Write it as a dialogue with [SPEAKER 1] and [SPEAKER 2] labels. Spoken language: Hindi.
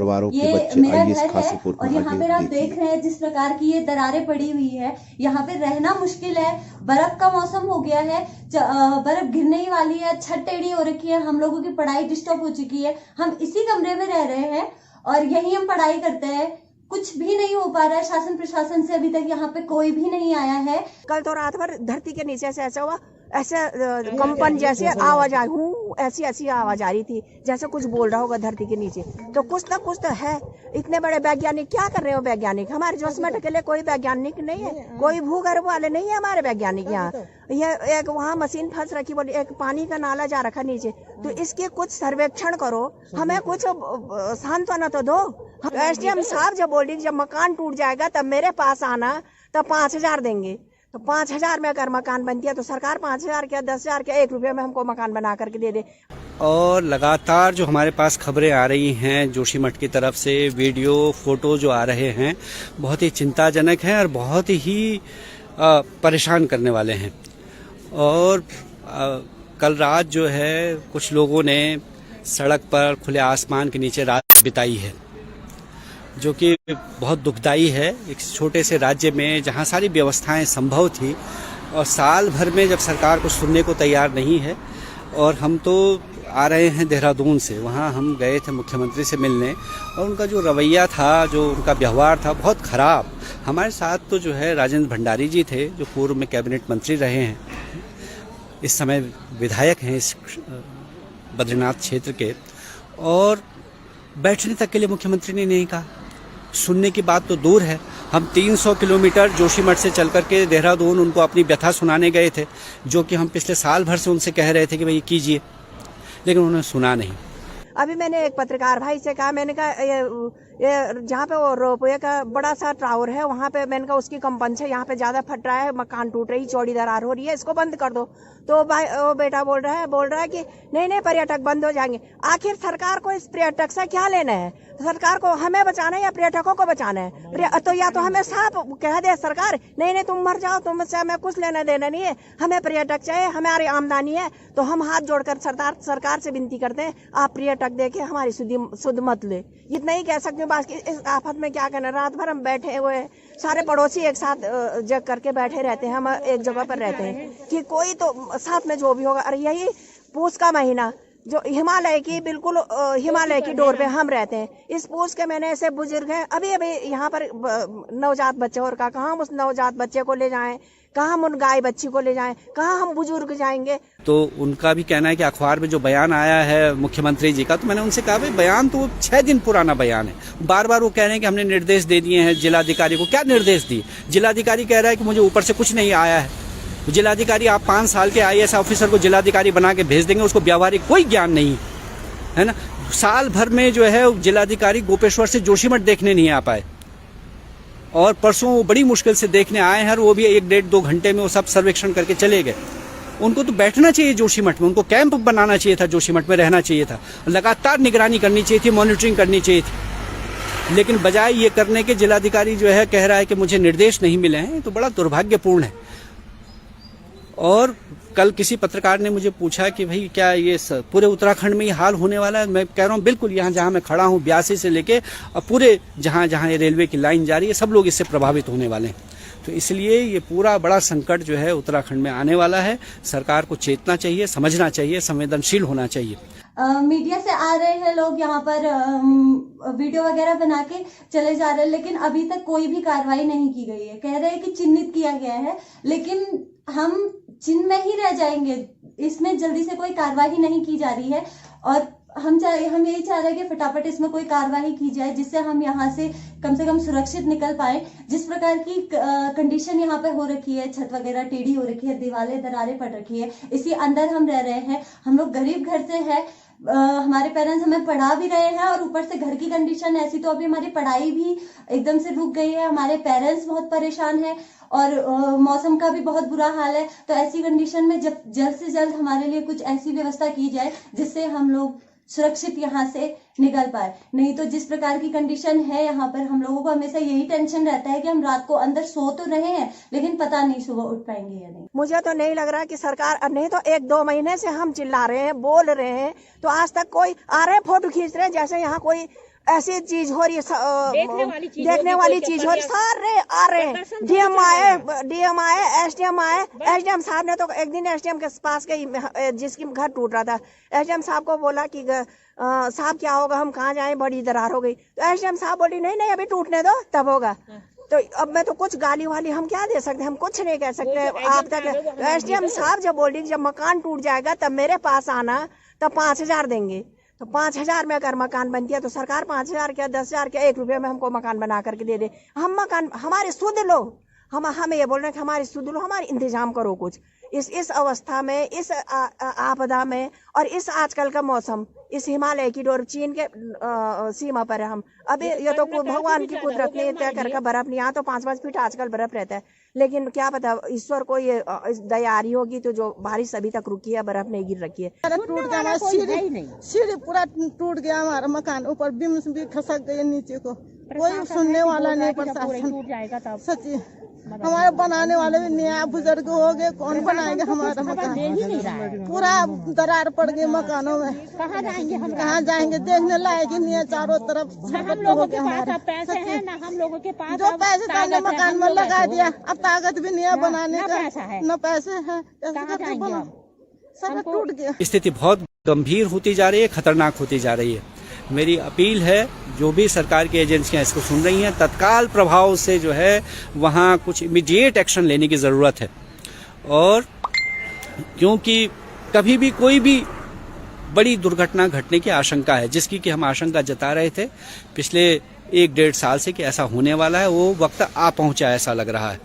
[SPEAKER 1] परिवारों के
[SPEAKER 2] ये
[SPEAKER 1] बच्चे
[SPEAKER 2] मेरा
[SPEAKER 1] आइए इस
[SPEAKER 2] घर
[SPEAKER 1] खास
[SPEAKER 2] है
[SPEAKER 1] रिपोर्ट
[SPEAKER 2] और
[SPEAKER 1] को
[SPEAKER 2] यहाँ
[SPEAKER 1] आगे
[SPEAKER 2] पे आप
[SPEAKER 1] देखिए।
[SPEAKER 2] देख रहे हैं जिस प्रकार की ये दरारें पड़ी हुई है, यहाँ पे रहना मुश्किल है। बर्फ का मौसम हो गया है, बर्फ गिरने ही वाली है, छत टेढ़ी हो रखी है, हम लोगों की पढ़ाई डिस्टर्ब हो चुकी है। हम इसी कमरे में रह रहे हैं और यही हम पढ़ाई करते हैं। कुछ भी नहीं हो पा रहा है, शासन प्रशासन से अभी तक यहाँ पे कोई भी नहीं आया है।
[SPEAKER 3] कल तो रात भर धरती के नीचे से ऐसा हुआ, ऐसे कंपन जैसे आवाज आई, हूँ ऐसी ऐसी आवाज आ रही थी जैसे कुछ बोल रहा होगा धरती के नीचे। तो कुछ ना कुछ तो है। इतने बड़े वैज्ञानिक क्या कर रहे हो? वैज्ञानिक हमारे जोशीमठ के लिए कोई वैज्ञानिक नहीं है, कोई भूगर्भ वाले नहीं है हमारे वैज्ञानिक यहाँ। ये एक वहाँ मशीन फंस रखी, बोली एक पानी का नाला जा रखा नीचे, तो इसके कुछ सर्वेक्षण करो, हमें कुछ सांत्वना तो दो। एसडीएम साहब जब बोल रही जब मकान टूट जाएगा तब मेरे पास आना, तब 5,000 देंगे। तो 5,000 में अगर मकान बनती है तो सरकार 5,000 क्या 10,000 क्या 1 रुपये में हमको मकान बना करके दे दे।
[SPEAKER 4] और लगातार जो हमारे पास खबरें आ रही हैं जोशीमठ की तरफ से, वीडियो फोटो जो आ रहे हैं बहुत ही चिंताजनक हैं और बहुत ही परेशान करने वाले हैं। और कल रात जो है कुछ लोगों ने सड़क पर खुले आसमान के नीचे रात बिताई है, जो कि बहुत दुखदाई है। एक छोटे से राज्य में जहां सारी व्यवस्थाएं संभव थी और साल भर में जब सरकार को सुनने को तैयार नहीं है। और हम तो आ रहे हैं देहरादून से, वहां हम गए थे मुख्यमंत्री से मिलने और उनका जो रवैया था, जो उनका व्यवहार था बहुत ख़राब। हमारे साथ तो जो है राजेंद्र भंडारी जी थे जो पूर्व में कैबिनेट मंत्री रहे हैं, इस समय विधायक हैं इस बद्रीनाथ क्षेत्र के, और बैठने तक के लिए मुख्यमंत्री ने नहीं कहा। सुनने की बात तो दूर है, हम 300 किलोमीटर जोशीमठ से चल करके देहरादून उनको अपनी व्यथा सुनाने गए थे, जो कि हम पिछले साल भर से उनसे कह रहे थे कि भाई कीजिए, लेकिन उन्होंने सुना नहीं।
[SPEAKER 3] अभी मैंने एक पत्रकार भाई से कहा, मैंने कहा ये जहाँ पे वो रोपवे का बड़ा सा टावर है वहाँ पे, मैंने कहा उसकी कंपन से यहाँ पे ज्यादा फट रहा है, मकान टूट रही, चौड़ी दरार हो रही है, इसको बंद कर दो। तो भाई वो बेटा बोल रहा है कि नहीं पर्यटक बंद हो जाएंगे। आखिर सरकार को इस पर्यटक से क्या लेना है? सरकार को हमें बचाना है या पर्यटकों को बचाना है? तो या तो हमें साफ कह दे सरकार, नहीं तुम मर जाओ, तुमसे हमें कुछ लेना देना नहीं है, हमें पर्यटक चाहिए, हमारी आमदनी है। तो हम हाथ जोड़कर सरकार से विनती करते हैं, आप पर्यटक देके हमारी सुध मत ले। इतना ही कह सकते हो। बाकी इस आफत में क्या करना, रात भर हम बैठे हुए हैं, सारे पड़ोसी एक साथ जग करके बैठे रहते हैं, हम एक जगह पर रहते हैं कि कोई तो साथ में जो भी होगा। अरे यही पूस का महीना जो हिमालय की बिल्कुल हिमालय की डोर पे हम रहते हैं, इस पूछ के मैंने ऐसे बुजुर्ग हैं अभी यहाँ पर नवजात बच्चे, और कहाँ हम उस नवजात बच्चे को ले जाएं, कहाँ हम उन गाय बच्ची को ले जाएं, कहाँ हम बुजुर्ग जाएंगे।
[SPEAKER 4] तो उनका भी कहना है कि अखबार में जो बयान आया है मुख्यमंत्री जी का, तो मैंने उनसे कहा भाई बयान तो 6 दिन पुराना बयान है। बार बार वो कह रहे हैं कि हमने निर्देश दे दिए हैं जिलाधिकारी को। क्या निर्देश दिए? जिलाधिकारी कह रहा है कि मुझे ऊपर से कुछ नहीं आया है। जिलाधिकारी, आप 5 साल के IAS ऑफिसर को जिलाधिकारी बना के भेज देंगे, उसको व्यावहारिक कोई ज्ञान नहीं है ना। साल भर में जो है जिलाधिकारी गोपेश्वर से जोशीमठ देखने नहीं आ पाए, और परसों वो बड़ी मुश्किल से देखने आए हैं, और वो भी 1-1.5-2 घंटे में वो सब सर्वेक्षण करके चले गए। उनको तो बैठना चाहिए जोशीमठ में, उनको कैंप बनाना चाहिए था, जोशीमठ में रहना चाहिए था, लगातार निगरानी करनी चाहिए थी, मॉनिटरिंग करनी चाहिए थी। लेकिन बजाय ये करने के जिलाधिकारी जो है कह रहा है कि मुझे निर्देश नहीं मिले हैं, तो बड़ा दुर्भाग्यपूर्ण है। और कल किसी पत्रकार ने मुझे पूछा कि भाई क्या ये पूरे उत्तराखंड में ये हाल होने वाला है? मैं कह रहा हूँ बिल्कुल, यहाँ जहाँ मैं खड़ा हूँ 82 से लेके पूरे जहाँ जहाँ ये रेलवे की लाइन जा रही है, सब लोग इससे प्रभावित होने वाले हैं। तो इसलिए ये पूरा बड़ा संकट जो है उत्तराखंड में आने वाला है। सरकार को चेतना चाहिए, समझना चाहिए, संवेदनशील होना चाहिए।
[SPEAKER 2] मीडिया से आ रहे हैं लोग यहाँ पर वीडियो वगैरह बना के चले जा रहे हैं, लेकिन अभी तक कोई भी कार्रवाई नहीं की गई है। कह रहे हैं कि चिन्हित किया गया है, लेकिन हम चिन्ह में ही रह जाएंगे, इसमें जल्दी से कोई कार्रवाई नहीं की जा रही है। और हम यही चाह रहे हैं कि फटाफट इसमें कोई कार्रवाई की जाए, जिससे हम यहाँ से कम सुरक्षित निकल पाए। जिस प्रकार की कंडीशन यहाँ पे हो रखी है, छत वगैरह टेढ़ी हो रखी है, दीवारें दरारें पड़ रखी है, इसी अंदर हम रह रहे हैं। हम लोग गरीब घर से है, हमारे पेरेंट्स हमें पढ़ा भी रहे हैं, और ऊपर से घर की कंडीशन ऐसी, तो अभी हमारी पढ़ाई भी एकदम से रुक गई है। हमारे पेरेंट्स बहुत परेशान है, और मौसम का भी बहुत बुरा हाल है। तो ऐसी कंडीशन में जब जल्द से जल्द हमारे लिए कुछ ऐसी व्यवस्था की जाए जिससे हम लोग सुरक्षित यहाँ से निकल पाए। नहीं तो जिस प्रकार की कंडीशन है यहाँ पर, हम लोगों को हमेशा यही टेंशन रहता है कि हम रात को अंदर सो तो रहे हैं, लेकिन पता नहीं सुबह उठ पाएंगे या नहीं।
[SPEAKER 3] मुझे तो नहीं लग रहा कि सरकार, नहीं तो 1-2 महीने से हम चिल्ला रहे हैं, बोल रहे हैं, तो आज तक कोई आ रहे हैं फोटो खींच रहे हैं जैसे यहाँ कोई ऐसी चीज हो रही है, देखने वाली चीज हो रही है। सारे आ रहे हैं, डीएम आए, एसडीएम साहब ने तो एक दिन एसडीएम के पास गई जिसकी घर टूट रहा था, एसडीएम साहब को बोला कि साहब क्या होगा, हम कहाँ जाएं, बड़ी दरार हो गई। तो एसडीएम साहब बोली नहीं अभी टूटने दो तब होगा। तो अब मैं तो कुछ गाली वाली हम क्या दे सकते, हम कुछ नहीं कह सकते। आप तक एसडीएम साहब जब बोली जब मकान टूट जाएगा तब मेरे पास आना, तब 5,000 देंगे। तो 5,000 में अगर मकान बनती है तो सरकार 5,000 क्या 10,000 क्या 1 रुपये में हमको मकान बना करके दे दे। हम मकान हमारे सुध लो, हम ये बोल रहे हैं कि हमारी सुध लो, हमारे इंतजाम करो कुछ। इस अवस्था में, इस आपदा में और इस आजकल का मौसम, इस हिमालय की डोर चीन के सीमा पर है हम। अभी ये तो भगवान की कुदरत ने तय करके बर्फ नहीं, यहाँ तो 5-5 फीट आजकल बर्फ रहता है, लेकिन क्या पता ईश्वर को ये दया आ रही होगी तो जो बारिश अभी तक रुकी है, बर्फ नहीं गिर रखी है।
[SPEAKER 1] टूट गया, सीढ़ी पूरा टूट गया, हमारा मकान ऊपर बीम भी खसक गए नीचे को, कोई सुनने वाला नहीं, प्रशासन सच्ची। हमारे बनाने वाले भी नया बुजुर्ग हो गए, कौन बनाएंगे हमारा मकान, पूरा दरार पड़ गई मकानों में। कहाँ जाएंगे देखने लायक ही नहीं है, चारों तरफ।
[SPEAKER 5] हम लोगों के पास पैसे हैं ना, हम लोगों के पास
[SPEAKER 1] जो पैसे हमने मकान में लगा दिया, अब ताकत भी नहीं है बनाने का, न पैसे है, सब टूट गया।
[SPEAKER 4] स्थिति बहुत गंभीर होती जा रही है, खतरनाक होती जा रही है। मेरी अपील है, जो भी सरकार की एजेंसियां इसको सुन रही हैं, तत्काल प्रभाव से जो है वहाँ कुछ इमीडिएट एक्शन लेने की ज़रूरत है। और क्योंकि कभी भी कोई भी बड़ी दुर्घटना घटने की आशंका है, जिसकी कि हम आशंका जता रहे थे पिछले 1-1.5 साल से कि ऐसा होने वाला है, वो वक्त आ पहुंचा ऐसा लग रहा है।